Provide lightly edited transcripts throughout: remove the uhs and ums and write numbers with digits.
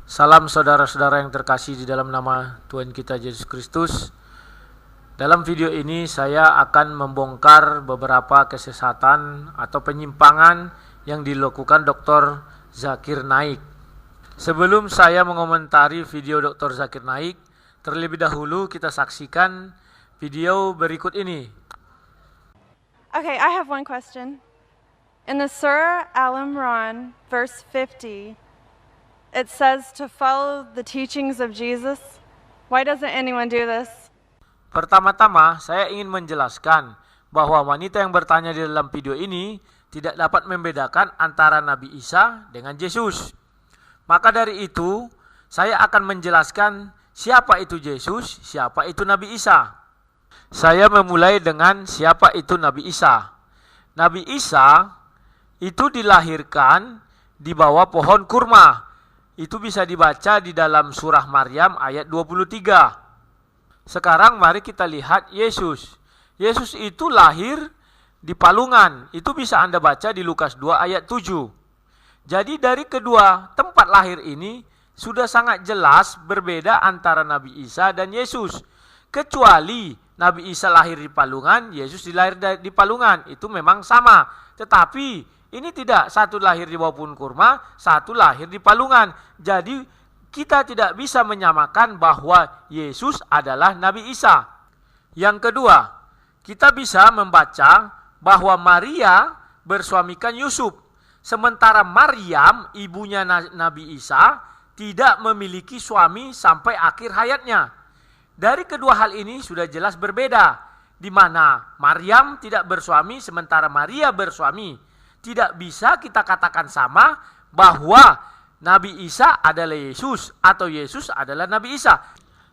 Salam saudara-saudara yang terkasih di dalam nama Tuhan kita Yesus Kristus. Dalam video ini saya akan membongkar beberapa kesesatan atau penyimpangan yang dilakukan Dr. Zakir Naik. Sebelum saya mengomentari video Dr. Zakir Naik, terlebih dahulu kita saksikan video berikut ini. Okay, I have one question. In the Surah Al-Imran, verse 50, it says to follow the teachings of Jesus. Why doesn't anyone do this? Pertama-tama, saya ingin menjelaskan bahwa wanita yang bertanya di dalam video ini tidak dapat membedakan antara Nabi Isa dengan Yesus. Maka dari itu, saya akan menjelaskan siapa itu Yesus, siapa itu Nabi Isa. Saya memulai dengan siapa itu Nabi Isa. Nabi Isa itu dilahirkan di bawah pohon kurma. Itu bisa dibaca di dalam surah Maryam ayat 23. Sekarang mari kita lihat Yesus. Yesus itu lahir di palungan. Itu bisa Anda baca di Lukas 2 ayat 7. Jadi dari kedua tempat lahir ini sudah sangat jelas berbeda antara Nabi Isa dan Yesus. Kecuali Nabi Isa lahir di palungan, Yesus dilahir di palungan. Itu memang sama. Tetapi ini tidak, satu lahir di bawah pohon kurma, satu lahir di palungan. Jadi kita tidak bisa menyamakan bahwa Yesus adalah Nabi Isa. Yang kedua, kita bisa membaca bahwa Maria bersuamikan Yusuf. Sementara Maryam, ibunya Nabi Isa, tidak memiliki suami sampai akhir hayatnya. Dari kedua hal ini sudah jelas berbeda, di mana Maryam tidak bersuami sementara Maria bersuami. Tidak bisa kita katakan sama bahwa Nabi Isa adalah Yesus atau Yesus adalah Nabi Isa.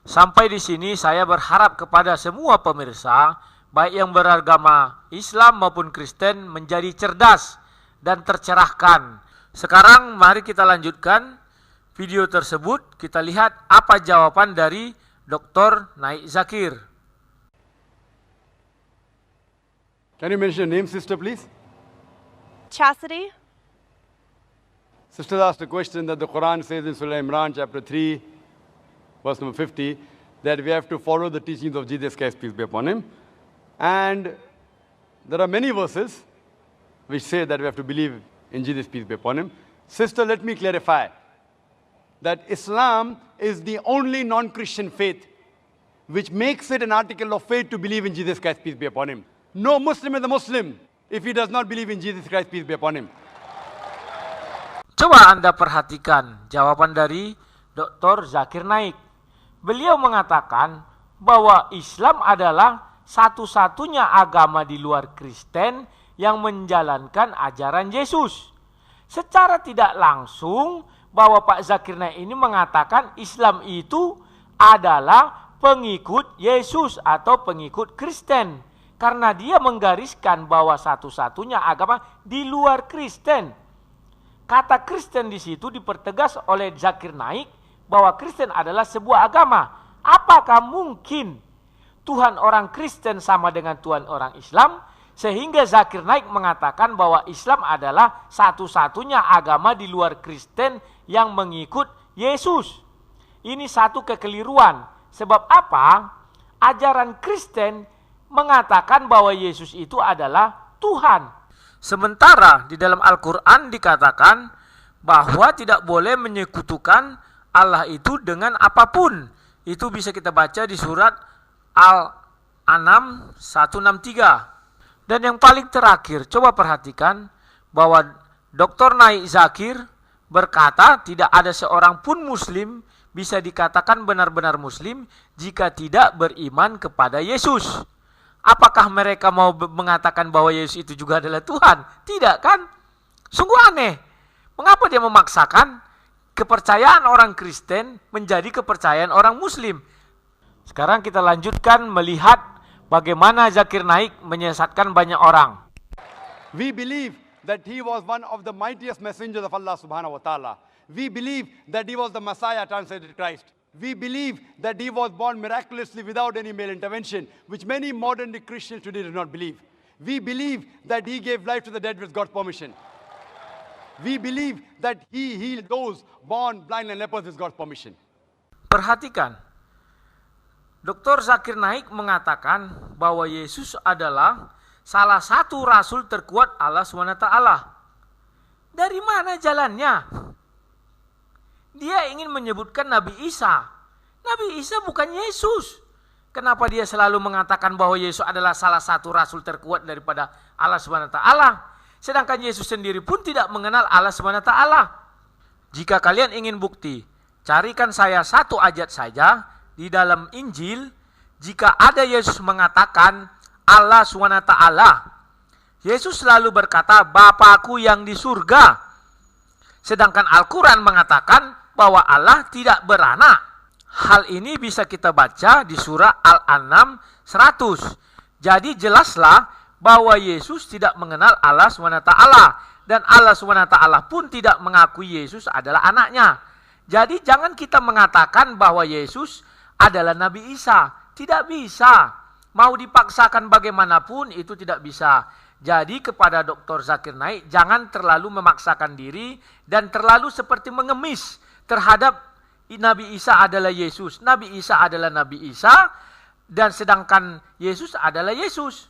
Sampai di sini saya berharap kepada semua pemirsa, baik yang beragama Islam maupun Kristen, menjadi cerdas dan tercerahkan. Sekarang mari kita lanjutkan video tersebut. Kita lihat apa jawaban dari Dr. Naik Zakir. Can you mention your name, sister, please? Chastity? Sister asked a question that the Quran says in Surah Imran, chapter 3, verse number 50, that we have to follow the teachings of Jesus Christ, peace be upon him. And there are many verses which say that we have to believe in Jesus, peace be upon him. Sister, let me clarify that Islam is the only non-Christian faith which makes it an article of faith to believe in Jesus Christ, peace be upon him. No Muslim is a Muslim if he does not believe in Jesus Christ, peace be upon him. Coba Anda perhatikan jawaban dari Dr. Zakir Naik. Beliau mengatakan bahwa Islam adalah satu-satunya agama di luar Kristen yang menjalankan ajaran Yesus. Secara tidak langsung bahwa Pak Zakir Naik ini mengatakan Islam itu adalah pengikut Yesus atau pengikut Kristen. Karena dia menggariskan bahwa satu-satunya agama di luar Kristen. Kata Kristen di situ dipertegas oleh Zakir Naik bahwa Kristen adalah sebuah agama. Apakah mungkin Tuhan orang Kristen sama dengan Tuhan orang Islam? Sehingga Zakir Naik mengatakan bahwa Islam adalah satu-satunya agama di luar Kristen yang mengikut Yesus. Ini satu kekeliruan. Sebab apa? Ajaran Kristen mengatakan bahwa Yesus itu adalah Tuhan. Sementara di dalam Al-Quran dikatakan bahwa tidak boleh menyekutukan Allah itu dengan apapun. Itu bisa kita baca di surat Al-An'am 163. Dan yang paling terakhir, coba perhatikan bahwa Dr. Naik Zakir berkata tidak ada seorang pun Muslim bisa dikatakan benar-benar Muslim jika tidak beriman kepada Yesus. Apakah mereka mau mengatakan bahwa Yesus itu juga adalah Tuhan? Tidak kan? Sungguh aneh. Mengapa dia memaksakan kepercayaan orang Kristen menjadi kepercayaan orang Muslim? Sekarang kita lanjutkan melihat bagaimana Zakir Naik menyesatkan banyak orang. We believe that he was one of the mightiest messengers of Allah subhanahu wa ta'ala. We believe that he was the Messiah translated Christ. We believe that he was born miraculously without any male intervention, which many modern Christians today do not believe. We believe that he gave life to the dead with God's permission. We believe that he healed those born blind and lepers with God's permission. Perhatikan, Dr. Zakir Naik mengatakan bahwa Yesus adalah salah satu rasul terkuat Allah SWT. Dari mana jalannya? Dia ingin menyebutkan Nabi Isa. Nabi Isa bukan Yesus. Kenapa dia selalu mengatakan bahwa Yesus adalah salah satu rasul terkuat daripada Allah SWT? Sedangkan Yesus sendiri pun tidak mengenal Allah SWT. Jika kalian ingin bukti, carikan saya satu ayat saja di dalam Injil. Jika ada Yesus mengatakan Allah SWT, Yesus selalu berkata Bapakku yang di surga. Sedangkan Al-Quran mengatakan bahwa Allah tidak beranak. Hal ini bisa kita baca di surah Al-An'am 100. Jadi jelaslah bahwa Yesus tidak mengenal Allah SWT. Dan Allah SWT pun tidak mengakui Yesus adalah anaknya. Jadi jangan kita mengatakan bahwa Yesus adalah Nabi Isa. Tidak bisa. Mau dipaksakan bagaimanapun itu tidak bisa. Jadi kepada Dr. Zakir Naik, jangan terlalu memaksakan diri dan terlalu seperti mengemis terhadap Nabi Isa adalah Yesus. Nabi Isa adalah Nabi Isa dan sedangkan Yesus adalah Yesus.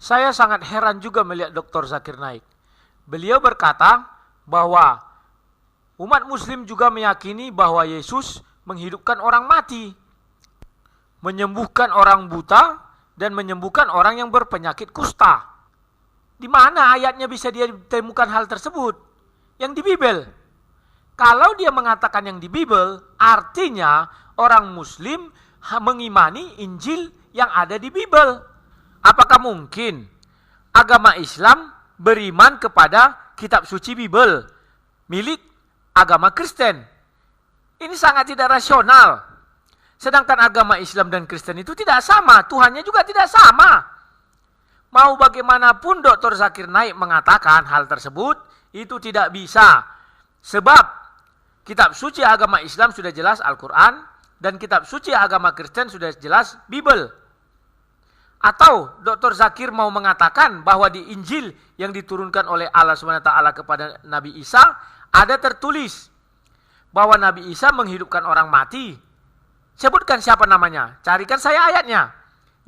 Saya sangat heran juga melihat Dr. Zakir Naik. Beliau berkata bahwa umat muslim juga meyakini bahwa Yesus menghidupkan orang mati, menyembuhkan orang buta, dan menyembuhkan orang yang berpenyakit kusta. Di mana ayatnya bisa dia ditemukan hal tersebut? Yang di Bibel. Kalau dia mengatakan yang di Bibel, artinya orang muslim mengimani Injil yang ada di Bibel. Apakah mungkin agama Islam beriman kepada kitab suci Bibel milik agama Kristen? Ini sangat tidak rasional. Sedangkan agama Islam dan Kristen itu tidak sama, Tuhannya juga tidak sama. Mau bagaimanapun Dr. Zakir Naik mengatakan hal tersebut, itu tidak bisa. Sebab kitab suci agama Islam sudah jelas Al-Quran, dan kitab suci agama Kristen sudah jelas Bibel. Atau Dr. Zakir mau mengatakan bahwa di Injil yang diturunkan oleh Allah SWT kepada Nabi Isa, ada tertulis bahwa Nabi Isa menghidupkan orang mati. Sebutkan siapa namanya, carikan saya ayatnya.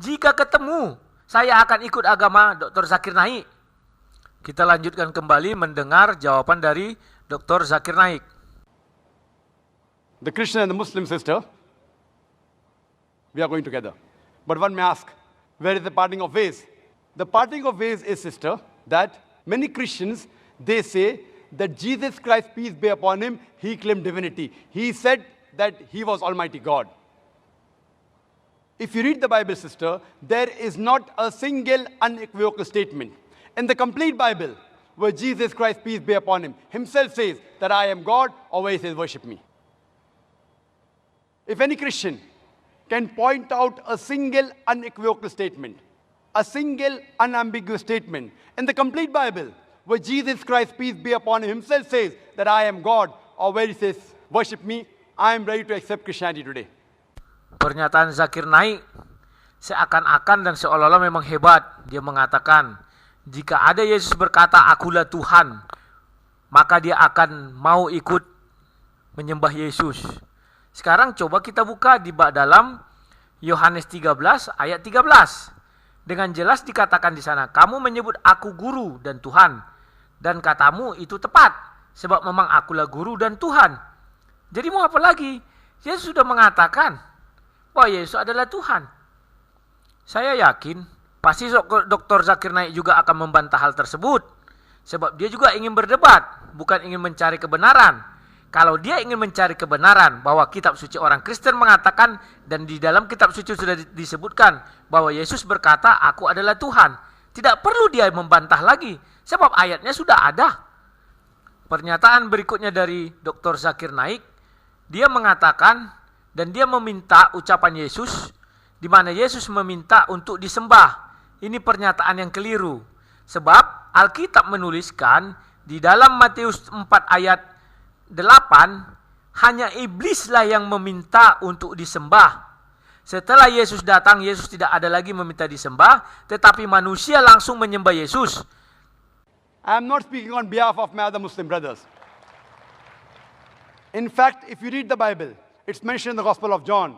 Jika ketemu, saya akan ikut agama Dr. Zakir Naik. Kita lanjutkan kembali mendengar jawaban dari Dr. Zakir Naik. The Christian and the Muslim sister, we are going together. But one may ask, where is the parting of ways? The parting of ways is, sister, that many Christians, they say that Jesus Christ, peace be upon him, he claimed divinity. He said that he was Almighty God. If you read the Bible, sister, there is not a single unequivocal statement in the complete Bible where Jesus Christ, peace be upon him, himself says that I am God, or where he says worship me. If any Christian can point out a single unequivocal statement, a single unambiguous statement in the complete Bible where Jesus Christ, peace be upon him, himself says that I am God, or where he says worship me, I am ready to accept Christianity today. Pernyataan Zakir Naik seakan-akan dan seolah-olah memang hebat. Dia mengatakan, jika ada Yesus berkata, akulah Tuhan, maka dia akan mau ikut menyembah Yesus. Sekarang coba kita buka di dalam Yohanes 13 ayat 13. Dengan jelas dikatakan di sana, kamu menyebut aku guru dan Tuhan, dan katamu itu tepat, sebab memang akulah guru dan Tuhan. Jadi mau apa lagi? Yesus sudah mengatakan bahwa Yesus adalah Tuhan. Saya yakin pasti Dr. Zakir Naik juga akan membantah hal tersebut. Sebab dia juga ingin berdebat, bukan ingin mencari kebenaran. Kalau dia ingin mencari kebenaran bahwa kitab suci orang Kristen mengatakan, dan di dalam kitab suci sudah disebutkan bahwa Yesus berkata, aku adalah Tuhan. Tidak perlu dia membantah lagi, sebab ayatnya sudah ada. Pernyataan berikutnya dari Dr. Zakir Naik, dia mengatakan dan dia meminta ucapan Yesus, di mana Yesus meminta untuk disembah. Ini pernyataan yang keliru. Sebab Alkitab menuliskan di dalam Matius 4 ayat 8, hanya iblislah yang meminta untuk disembah. Setelah Yesus datang, Yesus tidak ada lagi meminta disembah, tetapi manusia langsung menyembah Yesus. I am not speaking on behalf of my other Muslim brothers. In fact, if you read the Bible, it's mentioned in the Gospel of John,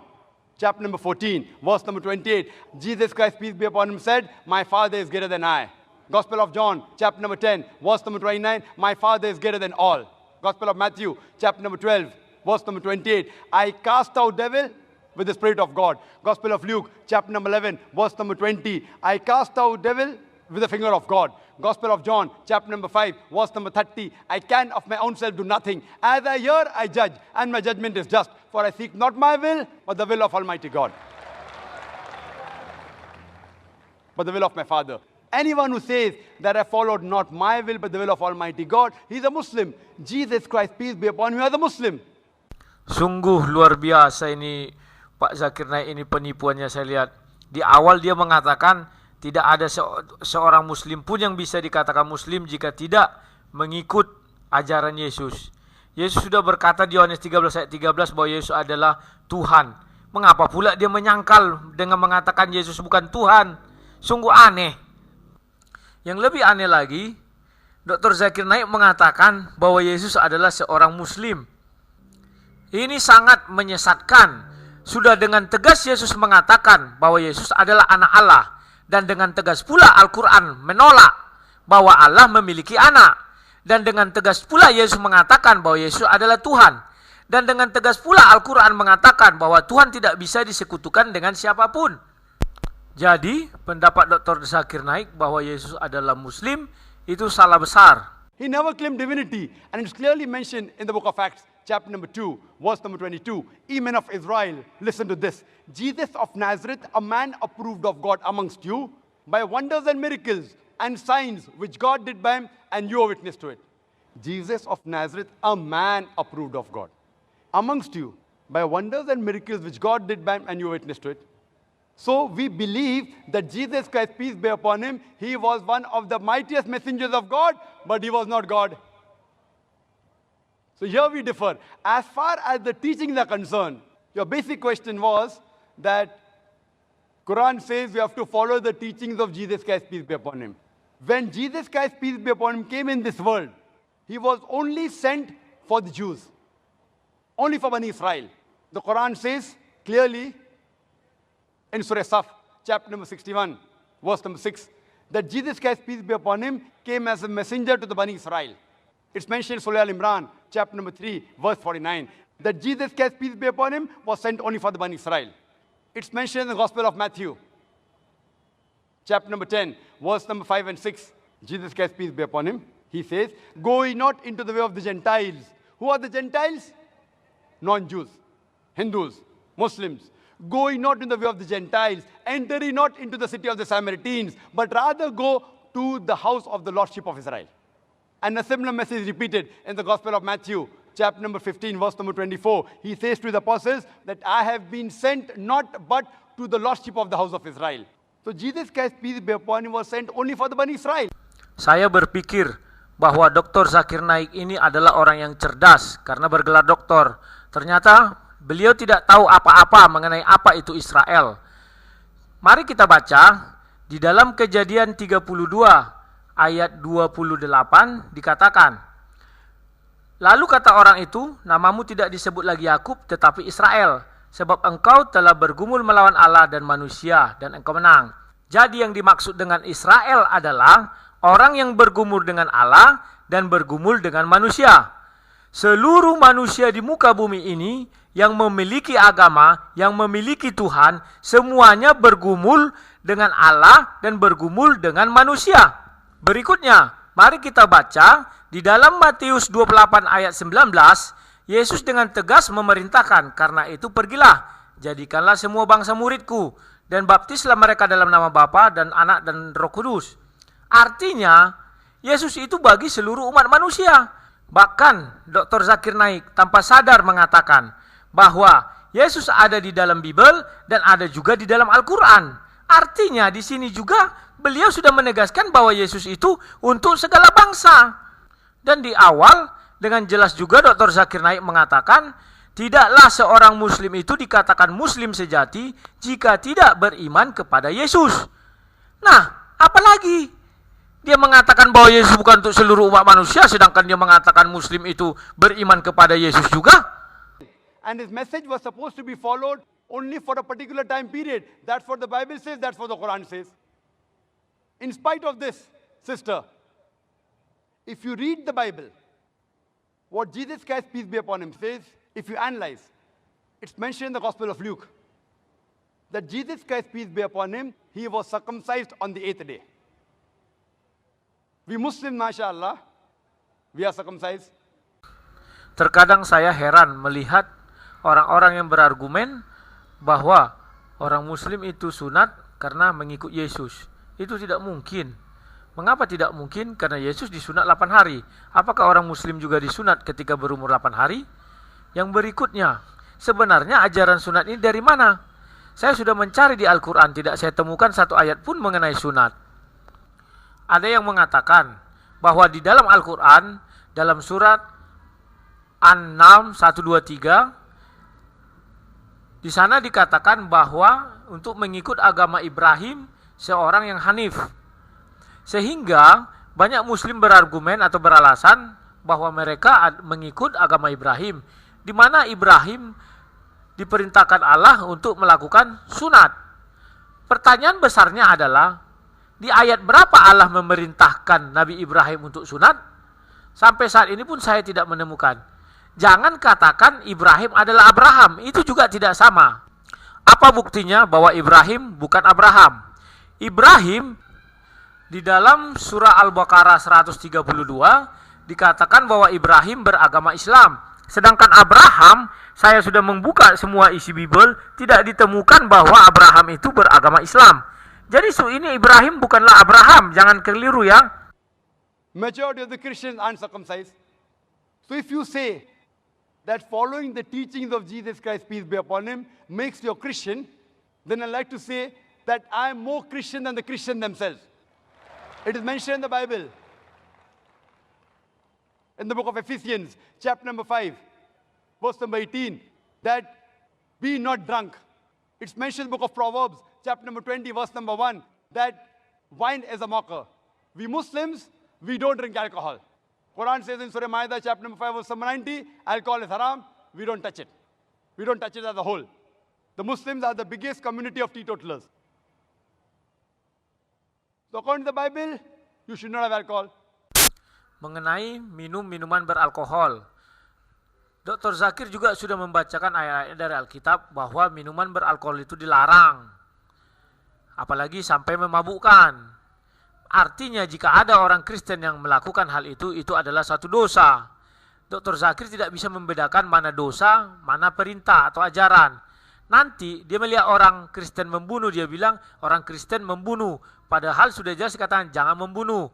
chapter number 14, verse number 28. Jesus Christ, peace be upon him, said, my Father is greater than I. Gospel of John, chapter number 10, verse number 29, my Father is greater than all. Gospel of Matthew, chapter number 12, verse number 28, I cast out devil with the Spirit of God. Gospel of Luke, chapter number 11, verse number 20, I cast out devil with the finger of God. Gospel of John, chapter number 5, verse number 30, I can of my own self do nothing. As I hear, I judge, and my judgment is just. For I seek not my will, but the will of Almighty God. But the will of my Father. Anyone who says that I followed not my will, but the will of Almighty God, he is a Muslim. Jesus Christ, peace be upon him, he is a Muslim. Sungguh luar biasa ini Pak Zakir Naik, ini penipuannya saya lihat. Di awal dia mengatakan tidak ada seorang muslim pun yang bisa dikatakan muslim jika tidak mengikut ajaran Yesus. Yesus sudah berkata di Yohanes 13 ayat 13 bahwa Yesus adalah Tuhan. Mengapa pula dia menyangkal dengan mengatakan Yesus bukan Tuhan? Sungguh aneh. Yang lebih aneh lagi, Dr. Zakir Naik mengatakan bahwa Yesus adalah seorang muslim. Ini sangat menyesatkan. Sudah dengan tegas Yesus mengatakan bahwa Yesus adalah anak Allah. Dan dengan tegas pula Al-Quran menolak bahwa Allah memiliki anak. Dan dengan tegas pula Yesus mengatakan bahwa Yesus adalah Tuhan. Dan dengan tegas pula Al-Quran mengatakan bahwa Tuhan tidak bisa disekutukan dengan siapapun. Jadi pendapat Dr. Zakir Naik bahwa Yesus adalah Muslim itu salah besar. He never claimed divinity, and it's clearly mentioned in the book of Acts, chapter number 2, verse number 22. Ye men of Israel, listen to this. Jesus of Nazareth, a man approved of God amongst you, by wonders and miracles and signs which God did by him, and you are witness to it. Jesus of Nazareth, a man approved of God amongst you, by wonders and miracles which God did by him, and you are witness to it. So we believe that Jesus Christ, peace be upon him, he was one of the mightiest messengers of God, but he was not God. So here we differ. As far as the teachings are concerned, your basic question was that Quran says we have to follow the teachings of Jesus Christ, peace be upon him. When Jesus Christ, peace be upon him, came in this world, he was only sent for the Jews, only for Bani Israel. The Quran says clearly in Surah Saf, chapter number 61, verse number 6, that Jesus Christ, peace be upon him, came as a messenger to the Bani Israel. It's mentioned in Surah Al-Imran, chapter number 3, verse 49, that Jesus Christ, peace be upon him, was sent only for the Bani Israel. It's mentioned in the Gospel of Matthew, chapter number 10, verse number 5 and 6. Jesus Christ, peace be upon him, he says, go ye not into the way of the Gentiles. Who are the Gentiles? Non-Jews, Hindus, Muslims. Go ye not in the way of the Gentiles, enter ye not into the city of the Samaritans, but rather go to the house of the Lordship of Israel. And a similar message is repeated in the Gospel of Matthew, chapter number 15, verse number 24. He says to the apostles that I have been sent not but to the Lordship of the house of Israel. So Jesus Christ, peace be upon him, was sent only for the Bani Israel. Saya berpikir bahwa Dr. Zakir Naik ini adalah orang yang cerdas karena bergelar doktor. Ternyata beliau tidak tahu apa-apa mengenai apa itu Israel. Mari kita baca di dalam Kejadian 32 ayat 28 dikatakan, lalu kata orang itu, namamu tidak disebut lagi Yakub tetapi Israel, sebab engkau telah bergumul melawan Allah dan manusia dan engkau menang. Jadi yang dimaksud dengan Israel adalah orang yang bergumul dengan Allah dan bergumul dengan manusia. Seluruh manusia di muka bumi ini yang memiliki agama, yang memiliki Tuhan, semuanya bergumul dengan Allah dan bergumul dengan manusia. Berikutnya, mari kita baca di dalam Matius 28 ayat 19, Yesus dengan tegas memerintahkan, karena itu pergilah, jadikanlah semua bangsa muridku, dan baptislah mereka dalam nama Bapa dan Anak dan Roh Kudus. Artinya, Yesus itu bagi seluruh umat manusia. Bahkan Dr. Zakir Naik tanpa sadar mengatakan bahwa Yesus ada di dalam Bible dan ada juga di dalam Al-Quran. Artinya di sini juga beliau sudah menegaskan bahwa Yesus itu untuk segala bangsa. Dan di awal dengan jelas juga Dr. Zakir Naik mengatakan, tidaklah seorang muslim itu dikatakan muslim sejati jika tidak beriman kepada Yesus. Nah, apalagi? Dia mengatakan bahwa Yesus bukan untuk seluruh umat manusia, sedangkan dia mengatakan Muslim itu beriman kepada Yesus juga. And his message was supposed to be followed only for a particular time period. That's what the Bible says, that's what the Quran says. In spite of this, sister, if you read the Bible, what Jesus Christ, peace be upon him, says, if you analyze, it's mentioned in the Gospel of Luke, that Jesus Christ, peace be upon him, he was circumcised on the 8th day. We Muslims, mashallah, we are circumcised. Terkadang saya heran melihat orang-orang yang berargumen bahwa orang Muslim itu sunat karena mengikut Yesus. Itu tidak mungkin. Mengapa tidak mungkin? Karena Yesus disunat 8 hari. Apakah orang Muslim juga disunat ketika berumur 8 hari? Yang berikutnya, sebenarnya ajaran sunat ini dari mana? Saya sudah mencari di Al-Quran, tidak saya temukan satu ayat pun mengenai sunat. Ada yang mengatakan bahwa di dalam Al-Quran, dalam surat An-Naml 123, di sana dikatakan bahwa untuk mengikut agama Ibrahim, seorang yang hanif. Sehingga banyak Muslim berargumen atau beralasan bahwa mereka mengikut agama Ibrahim, di mana Ibrahim diperintahkan Allah untuk melakukan sunat. Pertanyaan besarnya adalah, di ayat berapa Allah memerintahkan Nabi Ibrahim untuk sunat? Sampai saat ini pun saya tidak menemukan. Jangan katakan Ibrahim adalah Abraham, itu juga tidak sama. Apa buktinya bahwa Ibrahim bukan Abraham? Ibrahim di dalam surah Al-Baqarah 132 dikatakan bahwa Ibrahim beragama Islam. Sedangkan Abraham, saya sudah membuka semua isi Bible, tidak ditemukan bahwa Abraham itu beragama Islam. Jadi ini Ibrahim bukanlah Abraham, jangan keliru ya. Majority of the Christians aren't circumcised. So if you say that following the teachings of Jesus Christ, peace be upon him, makes you a Christian, then I'd like to say that I am more Christian than the Christians themselves. It is mentioned in the Bible, in the book of Ephesians, chapter number 5, verse number 18, that be not drunk. It's mentioned in the book of Proverbs, chapter number 20, verse number 1, that wine is a mocker. We Muslims, we don't drink alcohol. Quran says in Surah Ma'idah, chapter number 5, verse number 90, alcohol is haram, we don't touch it. We don't touch it as a whole. The Muslims are the biggest community of teetotalers. So according to the Bible, you should not have alcohol. Mengenai minuman beralkohol, Dr. Zakir juga sudah membacakan ayat-ayat dari Alkitab bahwa minuman beralkohol itu dilarang. Apalagi sampai memabukkan. Artinya jika ada orang Kristen yang melakukan hal itu adalah satu dosa. Dr. Zakir tidak bisa membedakan mana dosa, mana perintah atau ajaran. Nanti dia melihat orang Kristen membunuh, dia bilang orang Kristen membunuh. Padahal sudah jelas dikatakan jangan membunuh.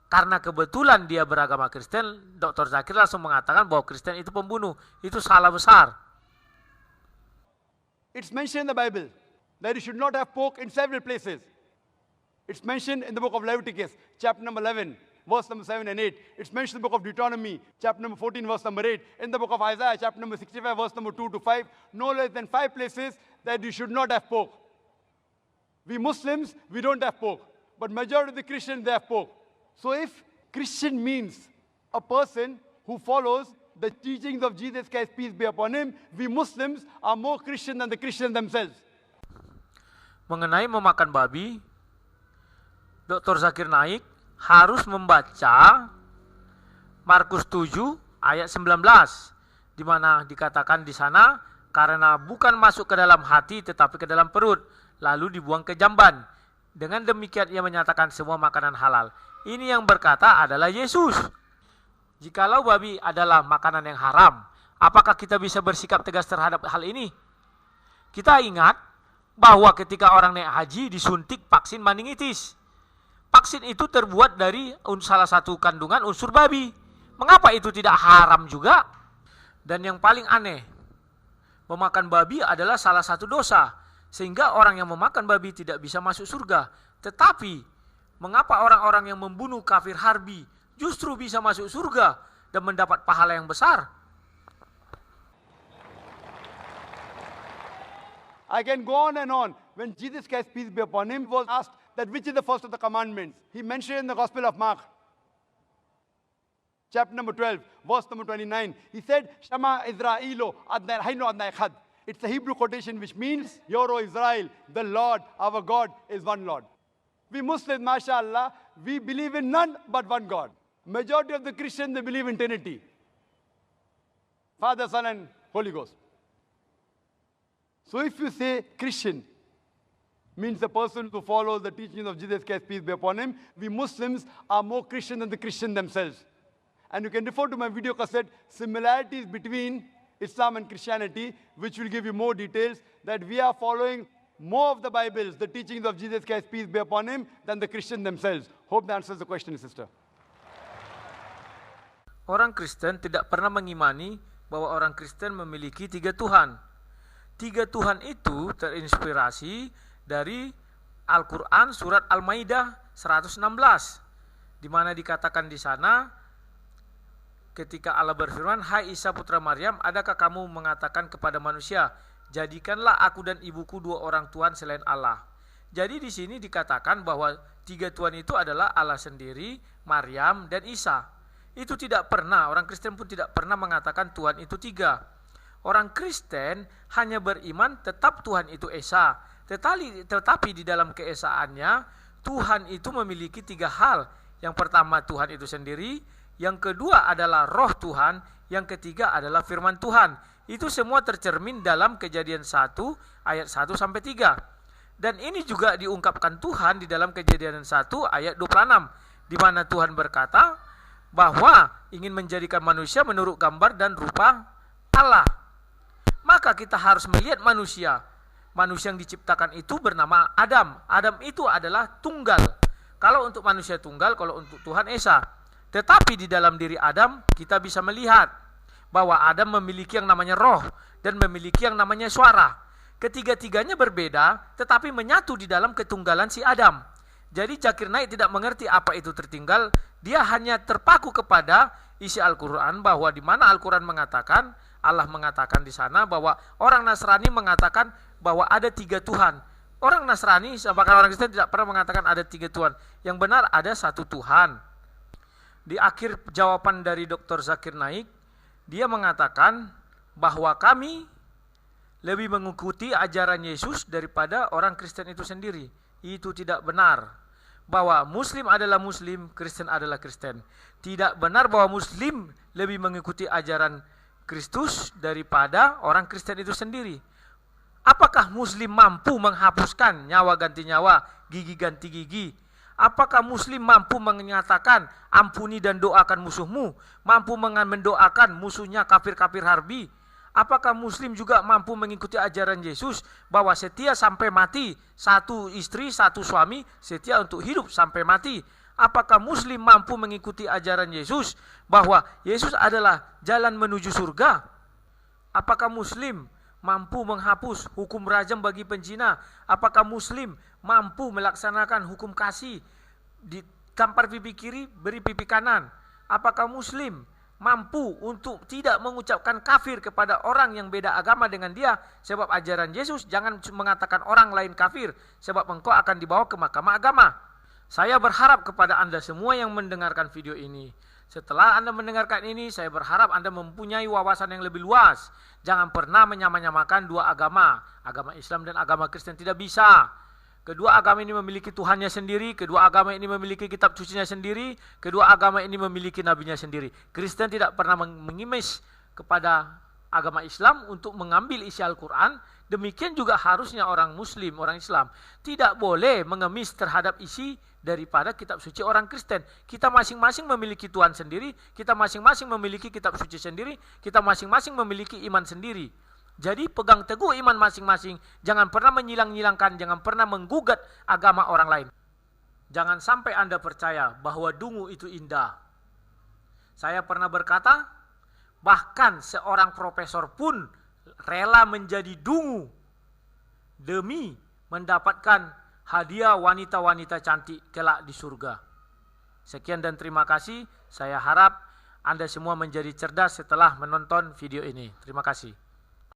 Karena kebetulan dia beragama Kristen, Dr. Zakir langsung mengatakan bahwa Kristen itu pembunuh. Itu salah besar. It's mentioned in the Bible that you should not have pork in several places. It's mentioned in the book of Leviticus, chapter number 11, verse number 7 and 8. It's mentioned in the book of Deuteronomy, chapter number 14, verse number 8. In the book of Isaiah, chapter number 65, verse number 2 to 5. No less than 5 places that you should not have pork. We Muslims, we don't have pork. But majority of the Christians, they have pork. So if Christian means a person who follows the teachings of Jesus Christ, peace be upon him, we Muslims are more Christian than the Christians themselves. Mengenai memakan babi, Dr. Zakir Naik harus membaca Markus 7 ayat 19, di mana dikatakan di sana, karena bukan masuk ke dalam hati tetapi ke dalam perut, lalu dibuang ke jamban. Dengan demikian ia menyatakan semua makanan halal. Ini yang berkata adalah Yesus. Jikalau babi adalah makanan yang haram, apakah kita bisa bersikap tegas terhadap hal ini? Kita ingat bahwa ketika orang naik haji disuntik vaksin meningitis. Vaksin itu terbuat dari salah satu kandungan unsur babi. Mengapa itu tidak haram juga? Dan yang paling aneh, memakan babi adalah salah satu dosa. Sehingga orang yang memakan babi tidak bisa masuk surga. Tetapi, mengapa orang-orang yang membunuh kafir harbi justru bisa masuk surga dan mendapat pahala yang besar? I can go on and on. When Jesus Christ, peace be upon him, was asked that which is the first of the commandments, he mentioned in the Gospel of Mark, chapter number 12, verse number 29. He said, Shama Israelo Adnai Haino Adnai Echad. It's a Hebrew quotation which means, Hear, O Israel, the Lord, our God, is one Lord. We Muslims, mashallah, we believe in none but one God. Majority of the Christians, they believe in Trinity. Father, Son, and Holy Ghost. So if you say Christian, means the person who follows the teachings of Jesus Christ, peace be upon him, we Muslims are more Christian than the Christian themselves. And you can refer to my video cassette, Similarities Between Islam and Christianity, which will give you more details, that we are following more of the Bibles, the teachings of Jesus Christ, peace be upon him, than the Christian themselves. Hope that answers the question, sister. Orang Kristen tidak pernah mengimani bahwa orang Kristen memiliki 3 Tuhan. 3 Tuhan itu terinspirasi dari Al-Quran surat Al-Maidah 116, di mana dikatakan di sana ketika Allah berfirman, Hai Isa putra Maryam, adakah kamu mengatakan kepada manusia, jadikanlah aku dan ibuku 2 orang Tuhan selain Allah. Jadi di sini dikatakan bahwa 3 Tuhan itu adalah Allah sendiri, Maryam, dan Isa. Itu tidak pernah, orang Kristen pun tidak pernah mengatakan Tuhan itu 3. Orang Kristen hanya beriman tetap Tuhan itu Esa. Tetapi di dalam keesaannya, Tuhan itu memiliki 3 hal. Yang pertama Tuhan itu sendiri, yang kedua adalah roh Tuhan, yang ketiga adalah firman Tuhan. Itu semua tercermin dalam Kejadian 1 ayat 1 sampai 3. Dan ini juga diungkapkan Tuhan di dalam Kejadian 1 ayat 26, di mana Tuhan berkata bahwa ingin menjadikan manusia menurut gambar dan rupa Allah. Maka kita harus melihat manusia. Manusia yang diciptakan itu bernama Adam. Adam itu adalah tunggal. Kalau untuk manusia tunggal, kalau untuk Tuhan Esa. Tetapi di dalam diri Adam kita bisa melihat bahwa Adam memiliki yang namanya roh dan memiliki yang namanya suara. Ketiga-tiganya berbeda tetapi menyatu di dalam ketunggalan si Adam. Jadi Zakir Naik tidak mengerti apa itu tertinggal. Dia hanya terpaku kepada isi Al-Quran, bahwa di mana Al-Quran mengatakan, Allah mengatakan di sana bahwa orang Nasrani mengatakan bahwa ada 3 Tuhan. Orang Nasrani, bahkan orang Kristen tidak pernah mengatakan ada 3 Tuhan. Yang benar ada 1 Tuhan. Di akhir jawaban dari Dr. Zakir Naik, dia mengatakan bahwa kami lebih mengikuti ajaran Yesus daripada orang Kristen itu sendiri. Itu tidak benar. Bahwa Muslim adalah Muslim, Kristen adalah Kristen. Tidak benar bahwa Muslim lebih mengikuti ajaran Kristus daripada orang Kristen itu sendiri. Apakah Muslim mampu menghapuskan nyawa ganti nyawa, gigi ganti gigi? Apakah Muslim mampu menyatakan ampuni dan doakan musuhmu? Mampu mendoakan musuhnya kafir-kafir harbi? Apakah Muslim juga mampu mengikuti ajaran Yesus bahwa setia sampai mati, 1 istri, 1 suami, setia untuk hidup sampai mati? Apakah Muslim mampu mengikuti ajaran Yesus bahwa Yesus adalah jalan menuju surga? Apakah Muslim mampu menghapus hukum rajam bagi penzina? Apakah Muslim mampu melaksanakan hukum kasih, ditampar pipi kiri, beri pipi kanan? Apakah Muslim mampu untuk tidak mengucapkan kafir kepada orang yang beda agama dengan dia? Sebab ajaran Yesus, jangan mengatakan orang lain kafir, sebab engkau akan dibawa ke mahkamah agama. Saya berharap kepada Anda semua yang mendengarkan video ini, setelah Anda mendengarkan ini, saya berharap Anda mempunyai wawasan yang lebih luas. Jangan pernah menyamakan 2 agama, agama Islam dan agama Kristen, tidak bisa. Kedua agama ini memiliki Tuhannya sendiri, kedua agama ini memiliki kitab sucinya sendiri, kedua agama ini memiliki nabinya sendiri. Kristen tidak pernah mengimis kepada agama Islam untuk mengambil isi Al-Quran. Demikian juga harusnya orang Muslim, orang Islam tidak boleh mengemis terhadap isi daripada kitab suci orang Kristen. Kita masing-masing memiliki Tuhan sendiri, kita masing-masing memiliki kitab suci sendiri, kita masing-masing memiliki iman sendiri. Jadi pegang teguh iman masing-masing, jangan pernah menyilang-nyilangkan, jangan pernah menggugat agama orang lain. Jangan sampai Anda percaya bahwa dungu itu indah. Saya pernah berkata, bahkan seorang profesor pun rela menjadi dungu demi mendapatkan hadiah wanita-wanita cantik kelak di surga. Sekian dan terima kasih. Saya harap Anda semua menjadi cerdas setelah menonton video ini. Terima kasih.